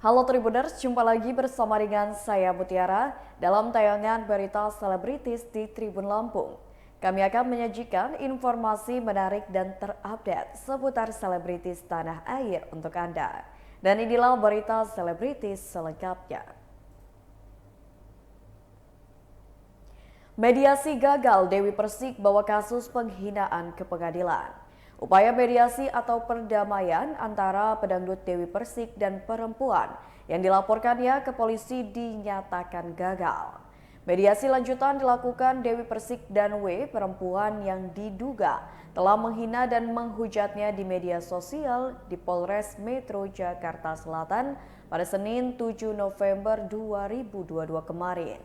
Halo Tribuners, jumpa lagi bersama dengan saya Mutiara dalam tayangan berita selebritis di Tribun Lampung. Kami akan menyajikan informasi menarik dan terupdate seputar selebritis tanah air untuk Anda. Dan inilah berita selebritis selengkapnya. Mediasi gagal, Dewi Persik bawa kasus penghinaan ke pengadilan. Upaya mediasi atau perdamaian antara pedangdut Dewi Persik dan perempuan yang dilaporkannya ke polisi dinyatakan gagal. Mediasi lanjutan dilakukan Dewi Persik dan W, perempuan yang diduga telah menghina dan menghujatnya di media sosial di Polres Metro Jakarta Selatan pada Senin 7 November 2022 kemarin.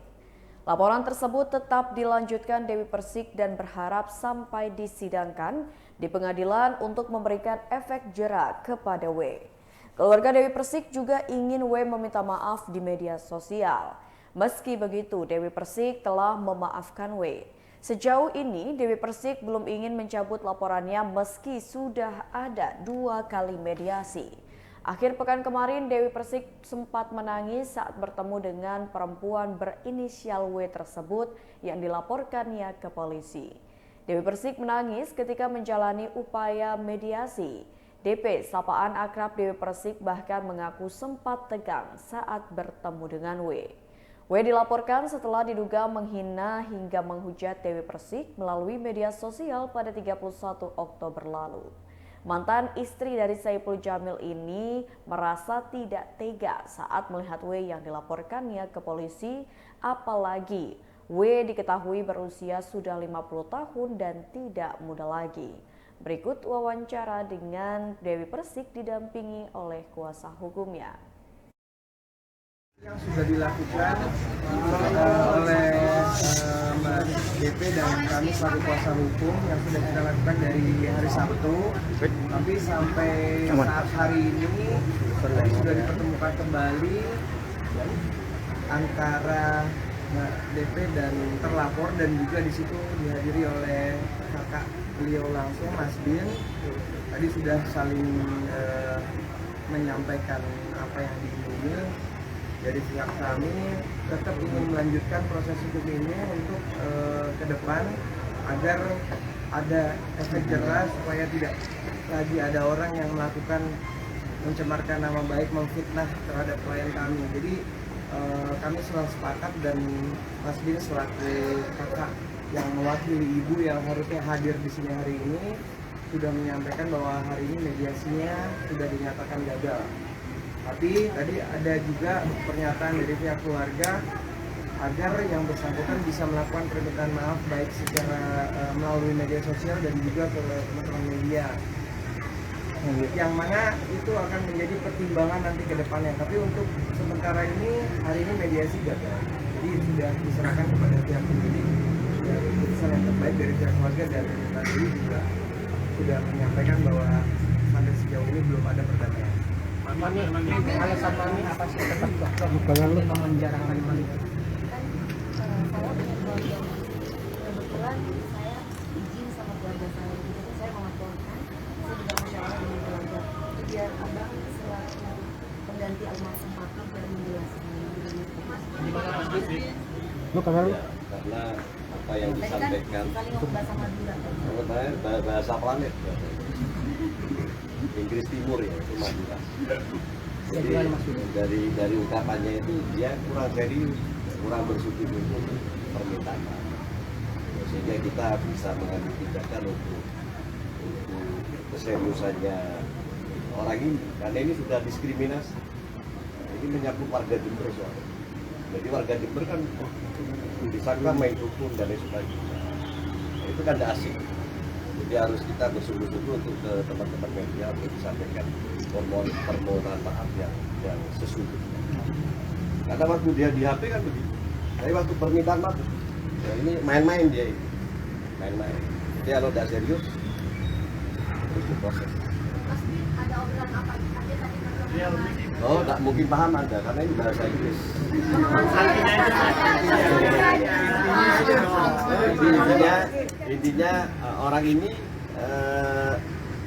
Laporan tersebut tetap dilanjutkan Dewi Persik dan berharap sampai disidangkan di pengadilan untuk memberikan efek jera kepada W. Keluarga Dewi Persik juga ingin W meminta maaf di media sosial. Meski begitu, Dewi Persik telah memaafkan W. Sejauh ini, Dewi Persik belum ingin mencabut laporannya meski sudah ada 2 kali mediasi. Akhir pekan kemarin, Dewi Persik sempat menangis saat bertemu dengan perempuan berinisial W tersebut yang dilaporkannya ke polisi. Dewi Persik menangis ketika menjalani upaya mediasi. DP, sapaan akrab Dewi Persik, bahkan mengaku sempat tegang saat bertemu dengan W. W dilaporkan setelah diduga menghina hingga menghujat Dewi Persik melalui media sosial pada 31 Oktober lalu. Mantan istri dari Saipul Jamil ini merasa tidak tega saat melihat W yang dilaporkannya ke polisi, apalagi W diketahui berusia sudah 50 tahun dan tidak muda lagi. Berikut wawancara dengan Dewi Persik didampingi oleh kuasa hukumnya. Yang sudah dilakukan oleh Mbak DP dan kami selaku kuasa hukum yang sudah kita lakukan dari hari Sabtu, tapi sampai saat hari ini sudah dipertemukan kembali antara Mbak DP dan terlapor, dan juga di situ dihadiri oleh kakak beliau langsung, Mas Bin. Tadi sudah saling menyampaikan apa yang diingini. Dari pihak kami tetap ingin melanjutkan proses hukum ini untuk ke depan agar ada efek jera supaya tidak lagi ada orang yang melakukan mencemarkan nama baik, memfitnah terhadap klien kami. Jadi kami selalu sepakat, dan Mas Bin selaku kakak yang mewakili ibu yang harusnya hadir di sini hari ini sudah menyampaikan bahwa hari ini mediasinya sudah dinyatakan gagal. Tapi tadi ada juga pernyataan dari pihak keluarga agar yang bersangkutan bisa melakukan permintaan maaf baik secara melalui media sosial dan juga ke teman-teman media. Yang mana itu akan menjadi pertimbangan nanti ke depannya. Tapi untuk sementara ini, hari ini mediasi gagal. Jadi sudah diserahkan kepada pihak penyidik. Keputusan yang terbaik dari pihak keluarga, dan tadi juga sudah menyampaikan bahwa sampai sejauh ini belum ada perdamaian. Mami, alasan Mami apa sih tetap memenjarakan Mami? Saya punya keluarga, kebetulan saya izin sama keluarga saya, jadi saya melaporkan, saya juga musyawarah dengan keluarga, biar abang selaku pengganti almarhum papi dan menjelaskan karena apa yang disampaikan bahasa planet Inggris Timur ya, itu Madura. Jadi dari ucapannya itu dia kurang serius, kurang bersungguh-sungguh untuk permintaan, sehingga kita bisa mengambil tindakan untuk keseriusannya orang ini, karena ini sudah diskriminasi. Ini menyangkut warga Jember soalnya. Jadi warga Jember kan disangka main dukun dan lain sebagainya. Itu kan tidak asik. Jadi harus kita bersungguh-sungguh untuk ke teman-teman media untuk disampaikan permohonan maaf yang sesungguhnya. Karena waktu dia di HP kan begitu. Tapi waktu permintaan maaf, ya ini main-main dia ini. Main-main. Jadi kalau tidak serius, terus diproses. Mas Bin, ada obrolan apa aja tadi? Oh, tak mungkin paham Anda, karena ini bahasa Inggris. Intinya orang ini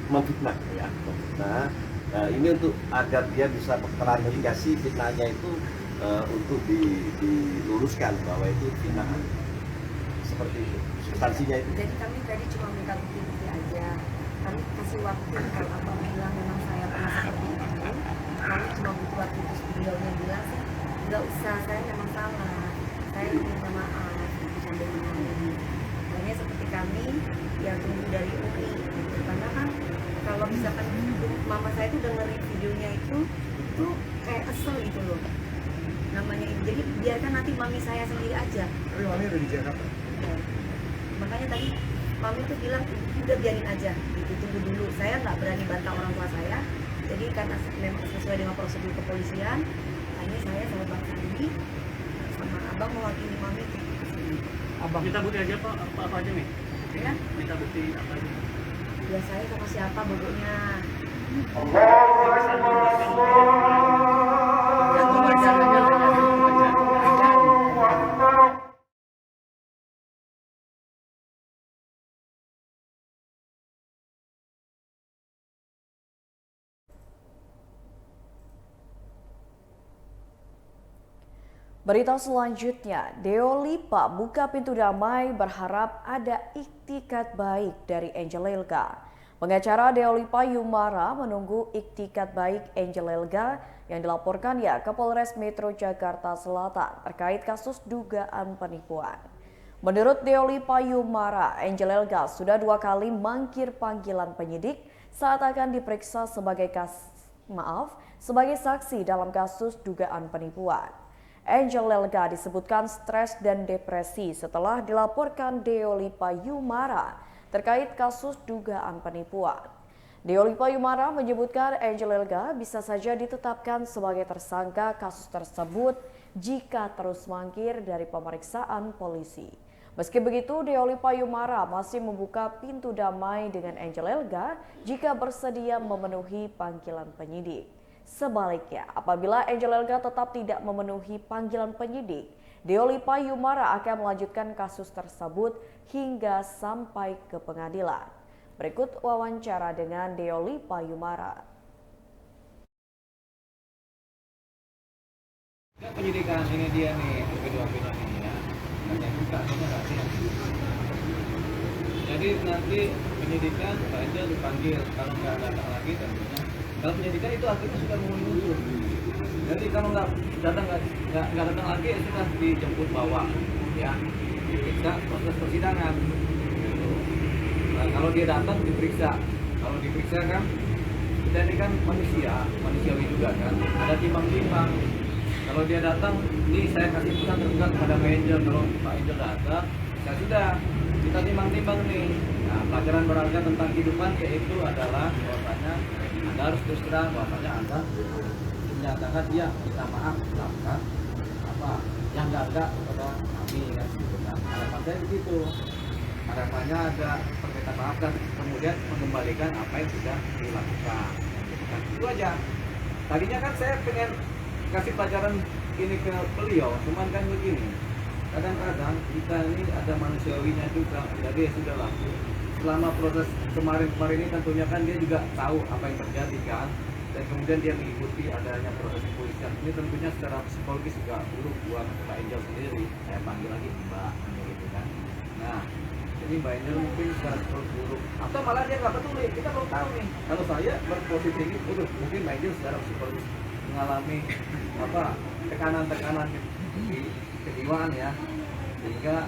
memfitnah, ya, memfitnah. Nah, ini untuk agar dia bisa klarifikasi fitnahnya itu untuk diluluskan bahwa itu fitnah. Seperti itu substansinya itu. Jadi kami tadi cuma minta bukti-bukti aja. Kami kasih waktu kalau abang bilang memang saya pernah seperti itu. Kami cuma butuh waktu, terus beliaunya bilang sih nggak usah, saya memang salah, saya minta maaf sampai ini. Makanya seperti kami yang tunggu dari UI gitu. Karena kan kalau misalkan mama saya itu dengerin videonya itu kayak kesel gitu loh namanya. Jadi biarkan nanti mami saya sendiri aja. Tapi mami udah di Jakarta. Ya. Makanya tadi mami tuh bilang udah biarin aja gitu, tunggu dulu. Saya nggak berani bantah orang tua saya, jadi karena memang sesuai dengan prosedur kepolisian, hanya saya sama bang Sandi sama abang mewakili mami ke sini. Abang minta bukti aja apa aja nih? Ya, Minta bukti apa aja? ya saya sama siapa bodohnya. Berita selanjutnya, Deo Lipa buka pintu damai berharap ada iktikat baik dari Angel Elga. Pengacara Deo Lipa Yumara menunggu iktikat baik Angel Elga yang dilaporkannya ke Polres Metro Jakarta Selatan terkait kasus dugaan penipuan. Menurut Deo Lipa Yumara, Angel Elga sudah 2 kali mangkir panggilan penyidik saat akan diperiksa sebagai saksi dalam kasus dugaan penipuan. Angel Elga disebutkan stres dan depresi setelah dilaporkan Deo Lipa Yumara terkait kasus dugaan penipuan. Deo Lipa Yumara menyebutkan Angel Elga bisa saja ditetapkan sebagai tersangka kasus tersebut jika terus mangkir dari pemeriksaan polisi. Meski begitu, Deo Lipa Yumara masih membuka pintu damai dengan Angel Elga jika bersedia memenuhi panggilan penyidik. Sebaliknya, apabila Angel Elga tetap tidak memenuhi panggilan penyidik, Deo Lipa Yumara akan melanjutkan kasus tersebut hingga sampai ke pengadilan. Berikut wawancara dengan Deo Lipa Yumara. Penyidikan ini dia nih, kedua film ini ya. Katanya buka, nggak sih? Jadi nanti penyidikan Pak Angel dipanggil, kalau nggak datang lagi tentunya. Kalau penyidikan itu akhirnya sudah mundur. Jadi kalau nggak datang lagi ya sudah dijemput bawa, ya diperiksa proses persidangan. Nah, kalau dia datang diperiksa, kalau diperiksa kan kita ini kan manusiawi juga kan, ada timbang-timbang. Kalau dia datang, nih saya kasih pesan terbuka kepada Pak Angel, kalau Pak Angel datang, ya sudah kita timbang-timbang nih. Nah, pelajaran berharga tentang kehidupan yaitu adalah bahwasanya Anda harus terus terang bahwasanya Anda menyatakan dia minta maaf melakukan apa yang enggak kepada kami kan gitu kan. Harapan saya begitu. Harapannya ada permintaan maaf dan kemudian mengembalikan apa yang sudah dilakukan. Kan itu aja. Tadinya kan saya pengen kasih pelajaran ini ke beliau, cuman kan begini. Kadang-kadang kita ini ada manusiawinya juga, jadi ya sudahlah. Selama proses kemarin ini tentunya kan dia juga tahu apa yang terjadi kan, dan kemudian dia mengikuti adanya proses kepolisian. Ini tentunya secara psikologis juga buruk buat Pak Angel sendiri. Saya panggil lagi Mbak, gitu kan. Nah, jadi Mbak Angel mungkin secara psikologis buruk, atau malah dia nggak peduli. Kita belum tahu nih. Kalau saya berposisi tinggi, mungkin Mbak Angel secara psikologis mengalami apa tekanan-tekanan di kejiwaan ya, sehingga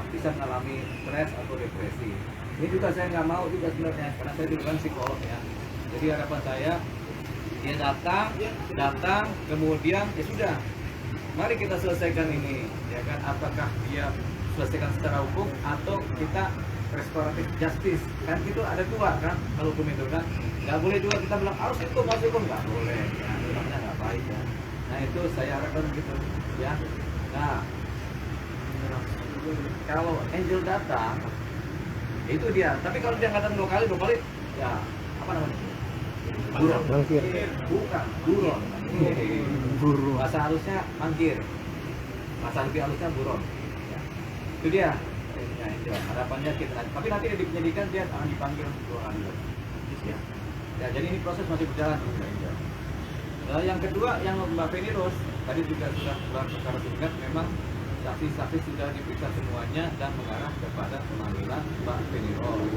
bisa mengalami stres atau depresi. Ini juga saya nggak mau juga sebenarnya, karena saya juga kan psikolog ya. Jadi harapan saya dia datang, kemudian ya sudah, mari kita selesaikan ini, ya kan? Apakah dia selesaikan secara hukum atau kita restoratif justice? Kan itu ada dua kan, kalau hukum itu kan, nggak boleh juga kita bilang harus hukum, nggak boleh, ya, namanya nggak baik ya. Nah itu saya harapkan begitu, ya. Nah, kalau Angel datang, itu dia. Tapi kalau dia datang dua kali, ya apa namanya? Buron. Bukan, buron. Buron. Bahasa halusnya mangkir. Bahasa lebih halusnya buron. Ya. Itu dia. Ya, itu harapannya kita. Tapi nanti di penyidikan dia akan dipanggil dua kali. Ya. Ya, jadi ini proses masih berjalan. Yang kedua, yang Mbak Feni Rose tadi juga sudah keluar perkara singkat, memang saksi-saksi sudah diperiksa semuanya dan mengarah kepada pemanggilan Mbak Feni Rose.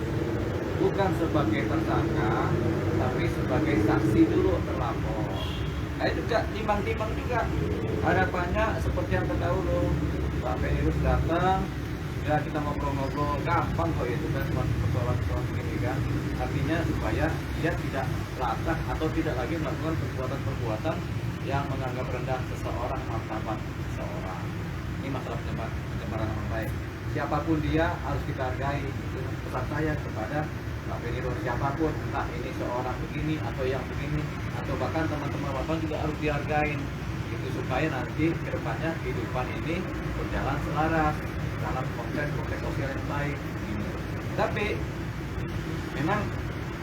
Bukan sebagai tersangka, tapi sebagai saksi dulu terlapor. Nah, juga timbang-timbang juga. Harapannya seperti yang terdahulu, Mbak Feni Rose datang, ya kita ngobrol-ngobrol, gampang kok itu kan, persoalan-persoalan begini kan. Artinya supaya dia tidak latah atau tidak lagi melakukan perbuatan-perbuatan yang menganggap rendah seseorang, martabat seseorang. Ini masalah pencemaran nama baik. Siapapun dia harus kita hargai. Itu pesan saya kepada Mbak Feni Rose, siapapun, entah ini seorang begini atau yang begini, atau bahkan teman-teman wartawan juga harus dihargai. Itu supaya nanti kedepannya kehidupan ini berjalan selaras dalam konteks sosial yang baik. Tapi memang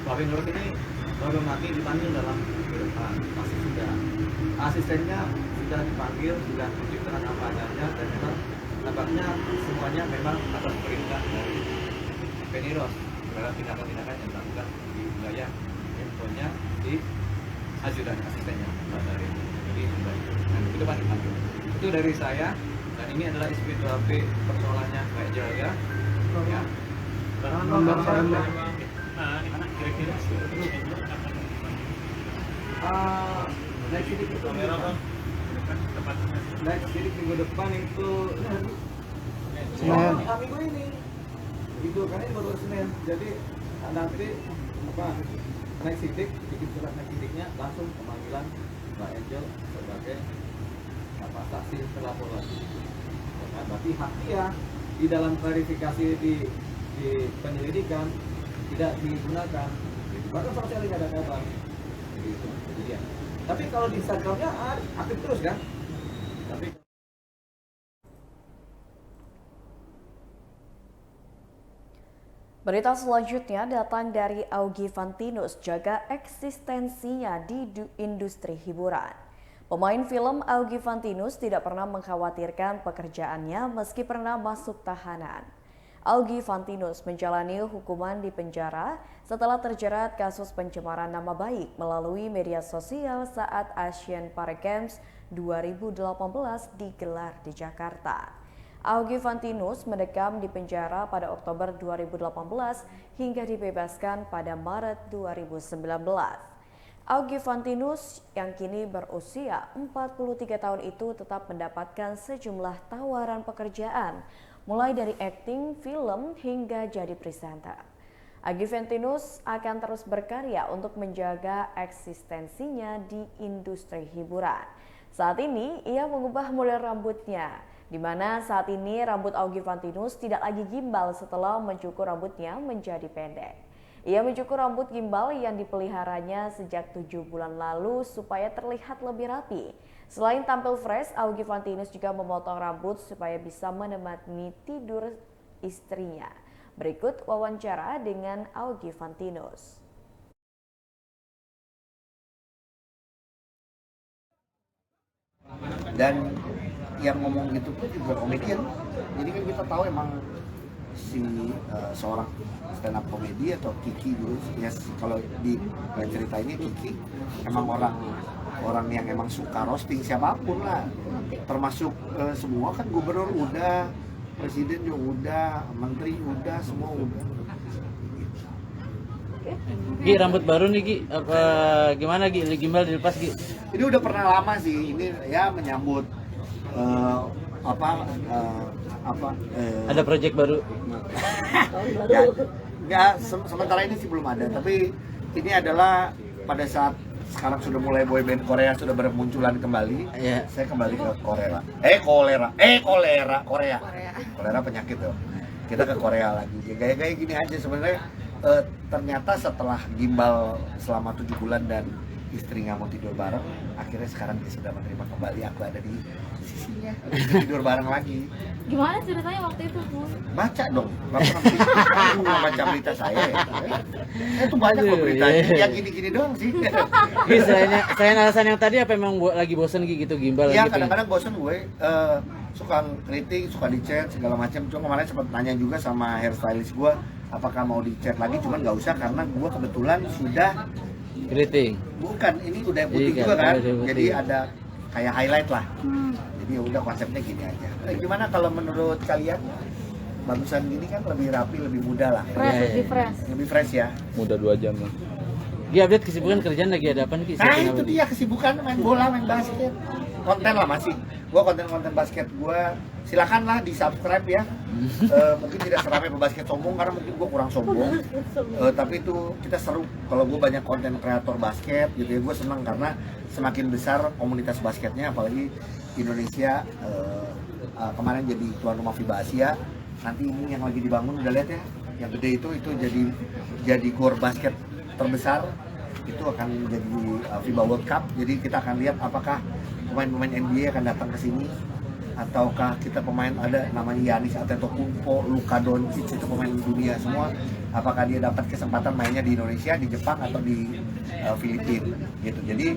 Mbak Feni Rose ini baru nanti dipanggil dalam minggu depan, masih sudah. Asistennya sudah dipanggil, sudah menunjukkan apa adanya, dan memang nampaknya semuanya memang atas perintah dari Feni Rose terhadap tindakan-tindakan yang dilakukan di wilayah handphonenya di ajudan asistennya Mbak Dari. Jadi sudah minggu depan dipanggil. Itu dari saya, dan ini adalah SP2B persoalannya Mbak Jaya. Ya. Kira-kira naik sidik itu naik sidik minggu depan itu minggu ini itu kan ini baru Senin, jadi nanti apa naik sidik, bikin surat naik sidiknya langsung pemanggilan Mbak Angel sebagai apa saksi terlapor lagi. Nah, berarti hak dia di dalam klarifikasi di penyelidikan tidak digunakan, bahkan sama sekali nggak ada kabar. Gitu, kejadian. Tapi kalau di Instagramnya aktif terus kan? Tapi Berita selanjutnya datang dari Augie Fantinus, jaga eksistensinya di industri hiburan. Pemain film Augie Fantinus tidak pernah mengkhawatirkan pekerjaannya meski pernah masuk tahanan. Augie Fantinus menjalani hukuman di penjara setelah terjerat kasus pencemaran nama baik melalui media sosial saat Asian Para Games 2018 digelar di Jakarta. Augie Fantinus mendekam di penjara pada Oktober 2018 hingga dibebaskan pada Maret 2019. Augie Fantinus yang kini berusia 43 tahun itu tetap mendapatkan sejumlah tawaran pekerjaan, mulai dari akting, film, hingga jadi presenter. Augie Fantinus akan terus berkarya untuk menjaga eksistensinya di industri hiburan. Saat ini ia mengubah model rambutnya, di mana saat ini rambut Augie Fantinus tidak lagi gimbal setelah mencukur rambutnya menjadi pendek. Ia mencukur rambut gimbal yang dipeliharanya sejak 7 bulan lalu supaya terlihat lebih rapi. Selain tampil fresh, Augie Fantinus juga memotong rambut supaya bisa menemani tidur istrinya. Berikut wawancara dengan Augie Fantinus. Dan yang ngomong gitu pun juga komedian. Jadi kan kita tahu emang si seorang stand up komedi atau Kiki dulu ya, kalau di cerita ini Kiki emang orang yang emang suka roasting siapapun lah, termasuk semua kan, gubernur udah, presiden juga udah, menteri udah, semua udah. Gi, rambut baru nih Gi, apa gimana Gi, gimbal dilepas Gi? Ini udah pernah lama sih, ini ya menyambut ada proyek baru. ya sementara ini sih belum ada, tapi ini adalah pada saat sekarang sudah mulai boyband Korea sudah bermunculan kembali. Yeah. Saya kembali ke Korea. Kolera penyakit tuh. Kita ke Korea lagi. Kayak gini aja sebenarnya. Ternyata setelah gimbal selama 7 bulan dan istri nggak mau tidur bareng, akhirnya sekarang dia sudah menerima kembali aku ada di sisinya, tidur bareng lagi. Gimana ceritanya waktu itu, Bu? Baca dong, nggak baca berita saya. Itu banyak loh beritanya, yang gini-gini doang sih. Gi, selain alasan yang tadi, apa emang lagi bosen gitu gimbal? Iya, lagi kadang-kadang bosen gue, suka kritik, suka di chat segala macam. Cuma kemarin sempat nanya juga sama hairstylist gue, apakah mau di chat lagi, cuman nggak usah karena gue kebetulan sudah Keriting. Bukan, ini udah putih Iya, juga kan. udah putih. Jadi ada kayak highlight lah. Jadi ya udah konsepnya gini aja. Gimana kalau menurut kalian? Bagusan gini kan lebih rapi, lebih muda lah. Fresh, Iya, lebih iya. fresh. Lebih fresh ya. Mudah 2 jam lah. Gi update kesibukan kerjaan lagi ada apa nih Gi? Nah Siapin itu apa, Gi? dia kesibukan main bola, main basket. Konten lah masih. Gua konten-konten basket gua silakan lah di subscribe ya. Mungkin tidak seramai pebasket sombong karena mungkin gua kurang sombong. Tapi itu kita seru. Kalau gua banyak konten kreator basket gitu ya, gua senang karena semakin besar komunitas basketnya, apalagi Indonesia kemarin jadi tuan rumah FIBA Asia. Nanti ini yang lagi dibangun udah lihat ya, yang gede itu jadi gor basket terbesar, itu akan jadi FIBA World Cup. Jadi kita akan lihat apakah pemain-pemain NBA akan datang ke sini ataukah kita pemain ada namanya Giannis Antetokounmpo, Luka Doncic, itu pemain dunia semua, apakah dia dapat kesempatan mainnya di Indonesia, di Jepang atau di Filipina gitu. Jadi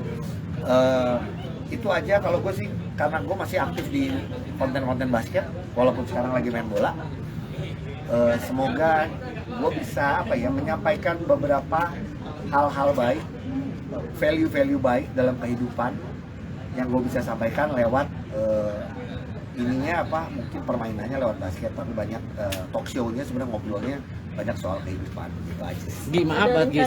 itu aja kalau gue sih, karena gue masih aktif di konten-konten basket walaupun sekarang lagi main bola. Semoga gue bisa menyampaikan beberapa hal-hal baik, value-value baik dalam kehidupan yang gue bisa sampaikan lewat mungkin permainannya lewat basket, tapi banyak talk show-nya sebenarnya ngobrolnya banyak soal kehidupan gitu aja. Gi, maaf banget Gi,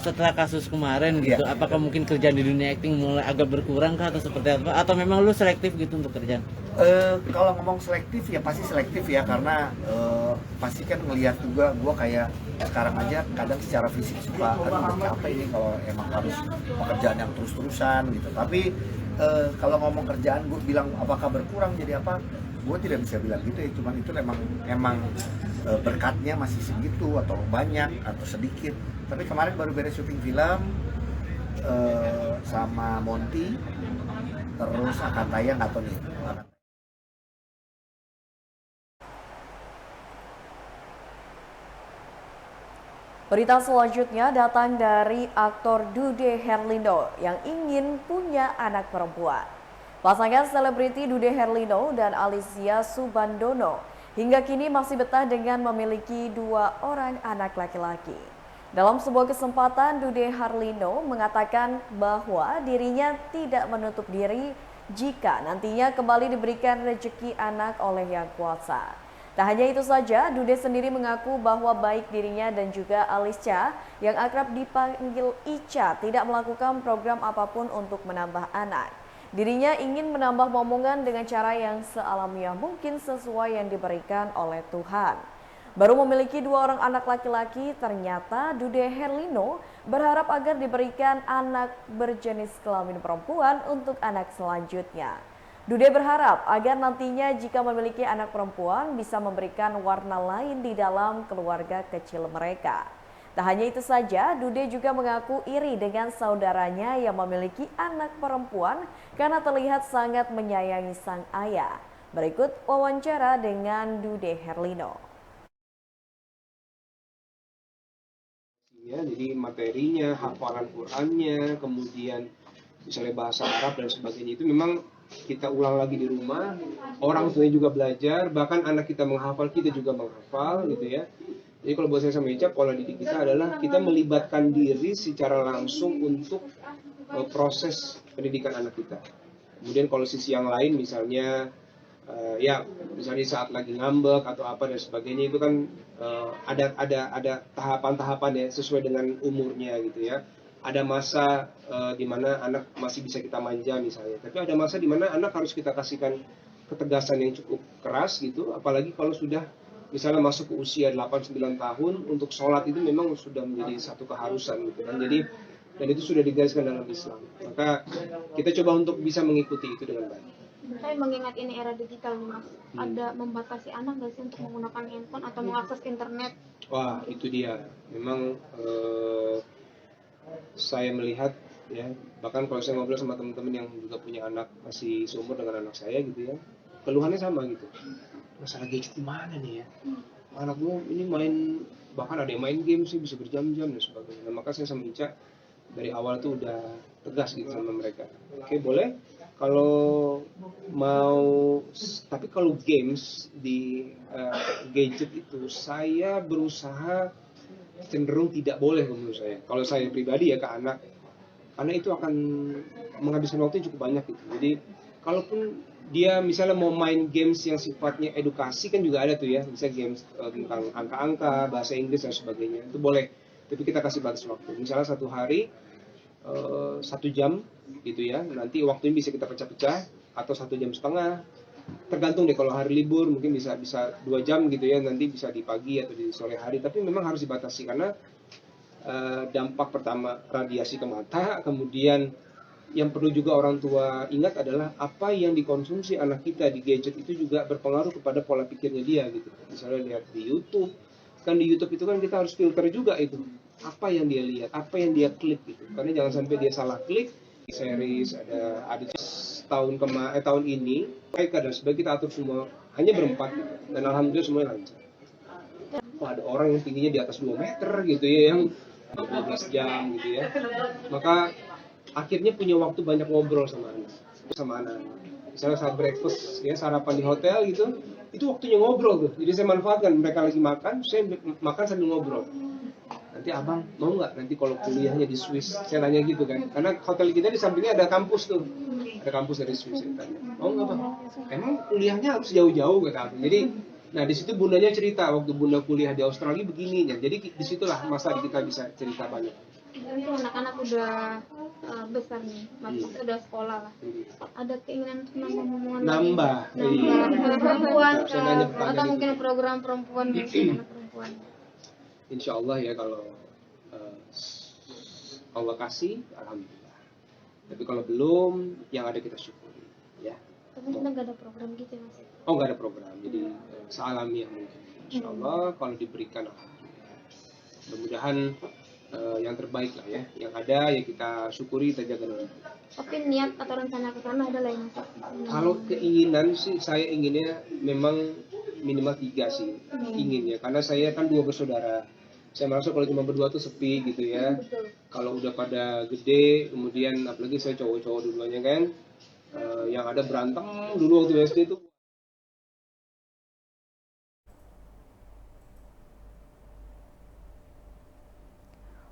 setelah kasus kemarin gitu, apakah mungkin kerjaan di dunia acting mulai agak berkurang kah atau seperti apa? Atau memang lu selektif gitu untuk kerjaan? Kalau ngomong selektif ya pasti selektif ya, karena pasti kan ngelihat juga gue kayak sekarang aja kadang secara fisik suka aduh capek ini kalau emang harus pekerjaan yang terus-terusan gitu. Tapi kalau ngomong kerjaan gue bilang apakah berkurang jadi apa, gue tidak bisa bilang gitu ya, cuman itu emang berkatnya masih segitu atau banyak atau sedikit. Tapi kemarin baru beres syuting film sama Monty, terus akan tayang atau nih. Berita selanjutnya datang dari aktor Dude Herlino yang ingin punya anak perempuan. Pasangan selebriti Dude Herlino dan Alicia Subandono hingga kini masih betah dengan memiliki 2 orang anak laki-laki. Dalam sebuah kesempatan, Dude Herlino mengatakan bahwa dirinya tidak menutup diri jika nantinya kembali diberikan rezeki anak oleh Yang Kuasa. Tak hanya itu saja, Dude sendiri mengaku bahwa baik dirinya dan juga Alicia yang akrab dipanggil Ica tidak melakukan program apapun untuk menambah anak. Dirinya ingin menambah momongan dengan cara yang sealamiah mungkin sesuai yang diberikan oleh Tuhan. Baru memiliki 2 orang anak laki-laki, ternyata Dude Herlino berharap agar diberikan anak berjenis kelamin perempuan untuk anak selanjutnya. Dude berharap agar nantinya jika memiliki anak perempuan bisa memberikan warna lain di dalam keluarga kecil mereka. Tak hanya itu saja, Dude juga mengaku iri dengan saudaranya yang memiliki anak perempuan karena terlihat sangat menyayangi sang ayah. Berikut wawancara dengan Dude Herlino. Ya, jadi materinya, hafalan Qur'annya, kemudian misalnya bahasa Arab dan sebagainya itu memang kita ulang lagi di rumah, orang tuanya juga belajar, bahkan anak kita menghafal, kita juga menghafal gitu ya. Jadi kalau buat saya sama Ica, pola didik kita adalah kita melibatkan diri secara langsung untuk proses pendidikan anak kita. Kemudian kalau sisi yang lain misalnya misalnya saat lagi ngambek atau apa dan sebagainya itu kan ada tahapan-tahapan ya sesuai dengan umurnya gitu ya. Ada masa di mana anak masih bisa kita manja misalnya, tapi ada masa di mana anak harus kita kasihkan ketegasan yang cukup keras gitu, apalagi kalau sudah misalnya masuk ke usia 8-9 tahun, untuk sholat itu memang sudah menjadi satu keharusan gitu kan. Jadi dan itu sudah digariskan dalam Islam. Maka kita coba untuk bisa mengikuti itu dengan baik. Tapi mengingat ini era digital nih Mas, ada membatasi anak nggak sih untuk menggunakan handphone atau mengakses internet? Wah, itu dia. Memang saya melihat ya, bahkan kalau saya ngobrol sama teman-teman yang juga punya anak masih seumur dengan anak saya gitu ya, keluhannya sama gitu. Masalah gadget di mana nih ya? Anakmu ini main, bahkan ada yang main game sih bisa berjam-jam dan sebagainya. Nah, maka saya sama Ica dari awal tuh udah tegas gitu sama mereka. Oke, boleh kalau mau, tapi kalau games di gadget itu saya berusaha cenderung tidak boleh menurut saya. Kalau saya pribadi ya ke anak, karena itu akan menghabiskan waktu yang cukup banyak gitu. Jadi kalaupun dia misalnya mau main games yang sifatnya edukasi kan juga ada tuh ya, misalnya games tentang angka-angka, bahasa Inggris dan sebagainya, itu boleh. Tapi kita kasih batas waktu, misalnya 1 hari 1 jam gitu ya, nanti waktunya bisa kita pecah-pecah atau 1,5 jam, tergantung deh. Kalau hari libur mungkin bisa 2 jam gitu ya, nanti bisa di pagi atau di sore hari, tapi memang harus dibatasi karena dampak pertama radiasi ke mata, kemudian yang perlu juga orang tua ingat adalah apa yang dikonsumsi anak kita di gadget itu juga berpengaruh kepada pola pikirnya dia gitu. Misalnya lihat di YouTube, kan di YouTube itu kan kita harus filter juga itu, apa yang dia lihat, apa yang dia klik gitu, karena jangan sampai dia salah klik. Series ada tahun ini mereka dan sebagainya kita atur semua hanya berempat gitu. Dan alhamdulillah semuanya lancar. Wah, ada orang yang tingginya di atas 2 meter gitu ya, yang 12 jam gitu ya, maka akhirnya punya waktu banyak ngobrol sama anak. Misalnya saat breakfast ya, sarapan di hotel gitu, itu waktunya ngobrol tuh. Jadi saya manfaatkan, mereka lagi makan, saya makan sambil ngobrol. Nanti abang mau nggak nanti kalau kuliahnya di Swiss, saya nanya gitu kan, karena hotel kita di sampingnya ada kampus tuh, ada kampus dari Swiss. Saya tanya, mau nggak bang? Emang kuliahnya harus jauh-jauh kata aku. Jadi nah di situ bundanya cerita waktu bunda kuliah di Australia begini ya. Jadi disitulah masa kita bisa cerita banyak. Itu anak-anak udah besar nih, maksudnya udah sekolah lah. Ada keinginan untuk nambah perempuan atau gitu. mungkin program perempuan gitu, anak perempuan. Insya Allah ya, kalau Allah kasih, alhamdulillah. Tapi kalau belum, yang ada kita syukuri ya. Tapi kita nggak ada program gitu ya, Mas? Oh, nggak ada program, jadi sealamiah mungkin. Insya Allah kalau diberikan, alhamdulillah. Mudah-mudahan yang terbaik lah ya. Yang ada ya kita syukuri, kita jaga dengan baik. Tapi niat atau rencana ke sana ada lah yang Mas? Kalau keinginan sih, saya inginnya memang minimal 3 sih inginnya, karena saya kan 2 bersaudara. Saya merasa kalau cuma berdua tuh sepi gitu ya. Kalau udah pada gede, kemudian apalagi saya cowok-cowok dulunya kan, yang ada berantem dulu waktu SD itu.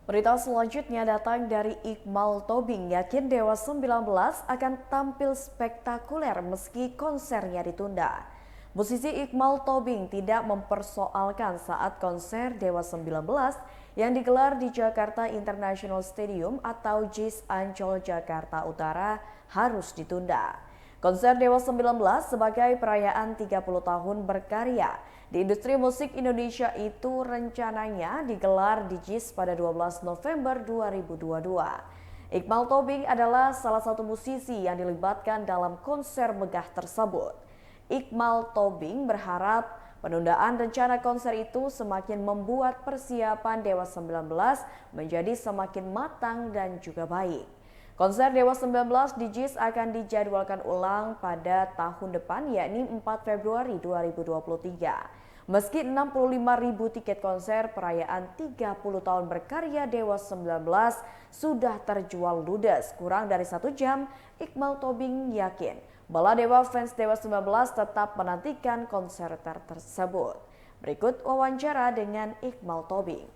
Berita selanjutnya datang dari Iqmal Tobing, yakin Dewa 19 akan tampil spektakuler meski konsernya ditunda. Musisi Iqmal Tobing tidak mempersoalkan saat konser Dewa 19 yang digelar di Jakarta International Stadium atau JIS Ancol Jakarta Utara harus ditunda. Konser Dewa 19 sebagai perayaan 30 tahun berkarya di industri musik Indonesia itu rencananya digelar di JIS pada 12 November 2022. Iqmal Tobing adalah salah satu musisi yang dilibatkan dalam konser megah tersebut. Iqmal Tobing berharap penundaan rencana konser itu semakin membuat persiapan Dewa 19 menjadi semakin matang dan juga baik. Konser Dewa 19 di JIS akan dijadwalkan ulang pada tahun depan, yakni 4 Februari 2023. Meski 65.000 tiket konser perayaan 30 tahun berkarya Dewa 19 sudah terjual ludes kurang dari 1 jam, Iqmal Tobing yakin bala Dewa fans Dewa 19 tetap menantikan konser tersebut. Berikut wawancara dengan Iqmal Tobing.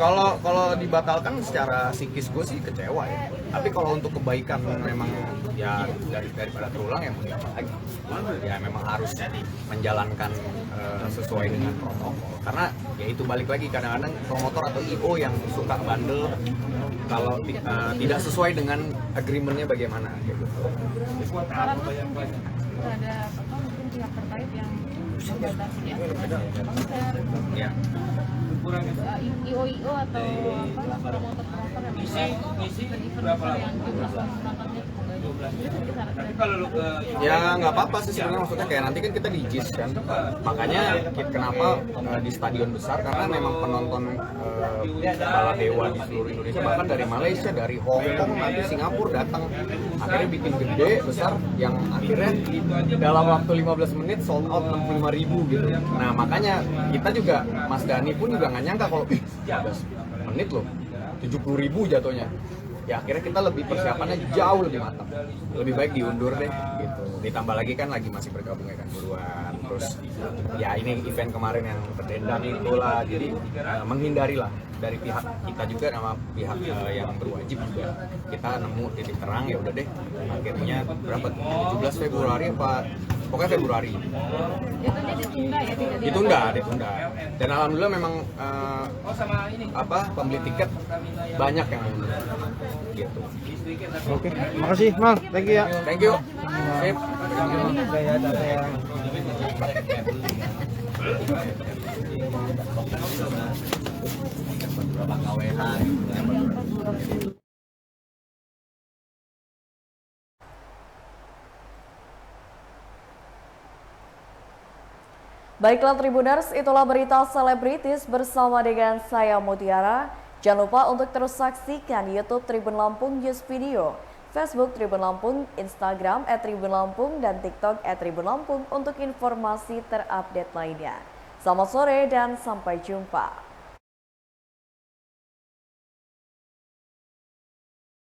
Kalau dibatalkan secara psikis gue sih kecewa ya. Tapi kalau untuk kebaikan memang ya daripada terulang ya mau apa lagi. Ya memang harus menjalankan sesuai dengan protokol. Karena ya itu balik lagi, kadang-kadang promotor atau IO yang suka bandel kalau tidak sesuai dengan agreementnya bagaimana gitu. Ada mungkin pihak terkait yang membatasi konser, Ya. IO atau promotor-promotor yang berapa yang jumlah penontonnya Ya nggak apa-apa sih sebenarnya, maksudnya kayak nanti kan kita di JIS kan, makanya kenapa di stadion besar, karena memang penonton bala Dewa di seluruh Indonesia, bahkan dari Malaysia, dari Hong Kong, nanti Singapura datang, akhirnya bikin gede besar yang akhirnya dalam waktu 15 menit sold out 65.000 gitu. Nah makanya kita juga, Mas Dhani pun juga nggak nyangka kalau 15 menit loh 70.000 jatuhnya. ya akhirnya kita lebih persiapannya jauh lebih matang, lebih baik diundur deh gitu. Ditambah lagi kan lagi masih bergabung ya kan buruan, terus ya ini event kemarin yang berdendam itulah, jadi menghindari lah dari pihak kita juga sama pihak yang berwajib juga, kita nemu titik terang, ya udah deh akhirnya berapa 17 Februari apa pokoknya Februari Jatuhnya ditunda ya, tidak ditunda. Dan alhamdulillah memang pembeli tiket banyak yang mundur gitu. Oke, makasih Mal, thank you ya. Thank you. Sip. Baiklah Tribuners, itulah berita selebritis bersama dengan saya Mutiara. Jangan lupa untuk terus saksikan YouTube Tribun Lampung News Video, Facebook Tribun Lampung, Instagram @tribunlampung, dan TikTok @tribunlampung untuk informasi terupdate lainnya. Selamat sore dan sampai jumpa.